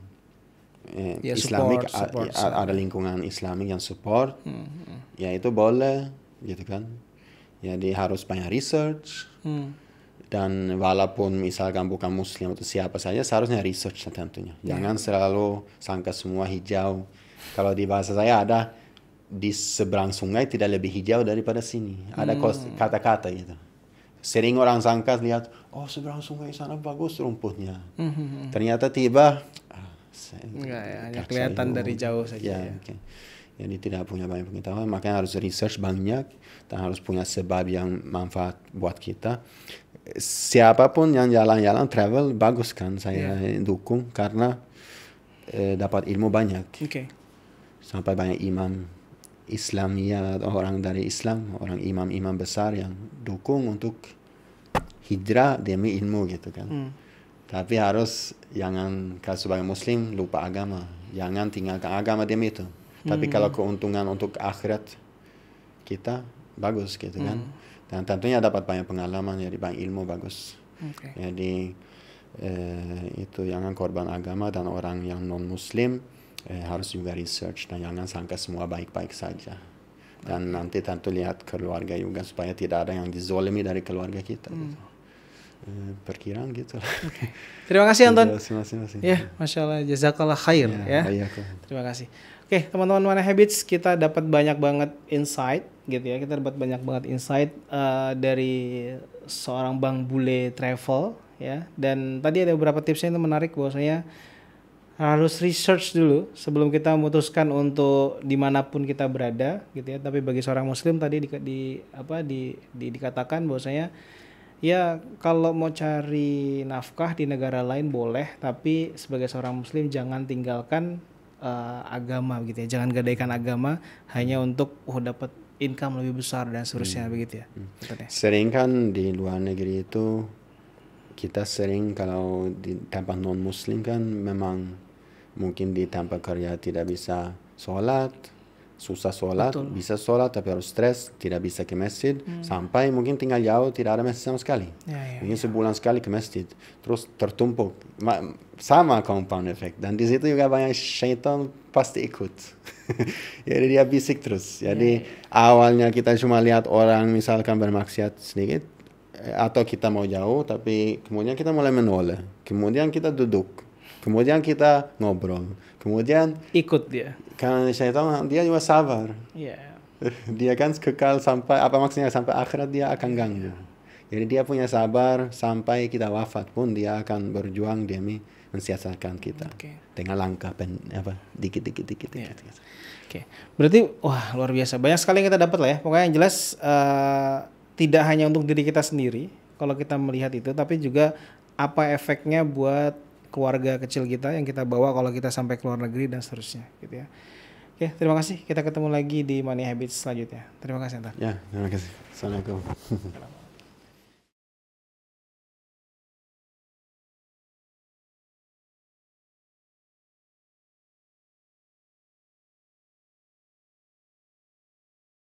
Islamik, ada lingkungan Islamik yang support, ya itu boleh, gitu kan. Jadi harus banyak research, dan walaupun misalkan bukan muslim atau siapa saja, seharusnya research tentunya. Jangan selalu sangka semua hijau. Kalau di bahasa saya ada, di seberang sungai tidak lebih hijau daripada sini. Ada kata-kata gitu. Sering orang sangka lihat, oh seberang sungai sana bagus rumputnya. Ternyata hanya kelihatan dari jauh saja. Jadi tidak punya banyak pengetahuan, makanya harus research banyak dan harus punya sebab yang manfaat buat kita. Siapapun yang jalan-jalan travel bagus kan, saya dukung karena dapat ilmu banyak. Sampai banyak imam Islamiyah, orang dari Islam, orang imam-imam besar yang dukung untuk hijrah demi ilmu gitu kan. Tapi harus jangan, kalau sebagai muslim lupa agama, jangan tinggalkan agama demi itu. Tapi kalau keuntungan untuk akhirat kita bagus gitu kan. Dan tentunya dapat banyak pengalaman, jadi banyak ilmu bagus. Jadi itu jangan korban agama, dan orang yang non muslim harus juga research, dan jangan sangka semua baik-baik saja. Dan nanti tentu lihat keluarga juga, supaya tidak ada yang dizolimi dari keluarga kita. Gitu. Perkiraan gitu. Terima kasih Anton. Ya, Masya Allah, jazakallah khair ya. Terima kasih. Oke, teman-teman Money Habits, kita dapat banyak banget insight gitu ya. Kita dapat banyak banget insight dari seorang Bang Bule Travel ya. Dan tadi ada beberapa tipsnya itu menarik, bahwasanya harus research dulu sebelum kita memutuskan untuk dimanapun kita berada gitu ya. Tapi bagi seorang muslim tadi dikatakan bahwasanya ya kalau mau cari nafkah di negara lain boleh, tapi sebagai seorang muslim jangan tinggalkan agama gitu ya. Jangan gadaikan agama hanya untuk dapat income lebih besar dan seterusnya begitu ya. Sering kan di luar negeri itu kita sering kalau di tempat non muslim kan memang mungkin di tempat kerja tidak bisa sholat, susah sholat, bisa sholat tapi harus stres, tidak bisa ke masjid, sampai mungkin tinggal jauh tidak ada masjid sama sekali. Mungkin sebulan sekali ke masjid, terus tertumpuk, sama compound effect. Dan di situ juga banyak syaitan pasti ikut. Jadi dia bisik terus. Jadi awalnya kita cuma lihat orang misalkan bermaksiat sedikit, atau kita mau jauh, tapi kemudian kita mulai menoleh, kemudian kita duduk, kemudian kita ngobrol, kemudian ikut dia. Karena syaitan dia juga sabar. Dia kan kekal sampai, apa maksudnya, sampai akhirat dia akan ganggu. Jadi dia punya sabar sampai kita wafat pun dia akan berjuang demi mensiasatkan kita dengan langkah dikit. Berarti wah luar biasa, banyak sekali yang kita dapat lah ya. Pokoknya yang jelas tidak hanya untuk diri kita sendiri kalau kita melihat itu, tapi juga apa efeknya buat keluarga kecil kita yang kita bawa kalau kita sampai ke luar negeri dan seterusnya gitu ya. Oke, terima kasih. Kita ketemu lagi di Money Habits selanjutnya. Terima kasih, Antar. Ya, terima kasih. Assalamualaikum.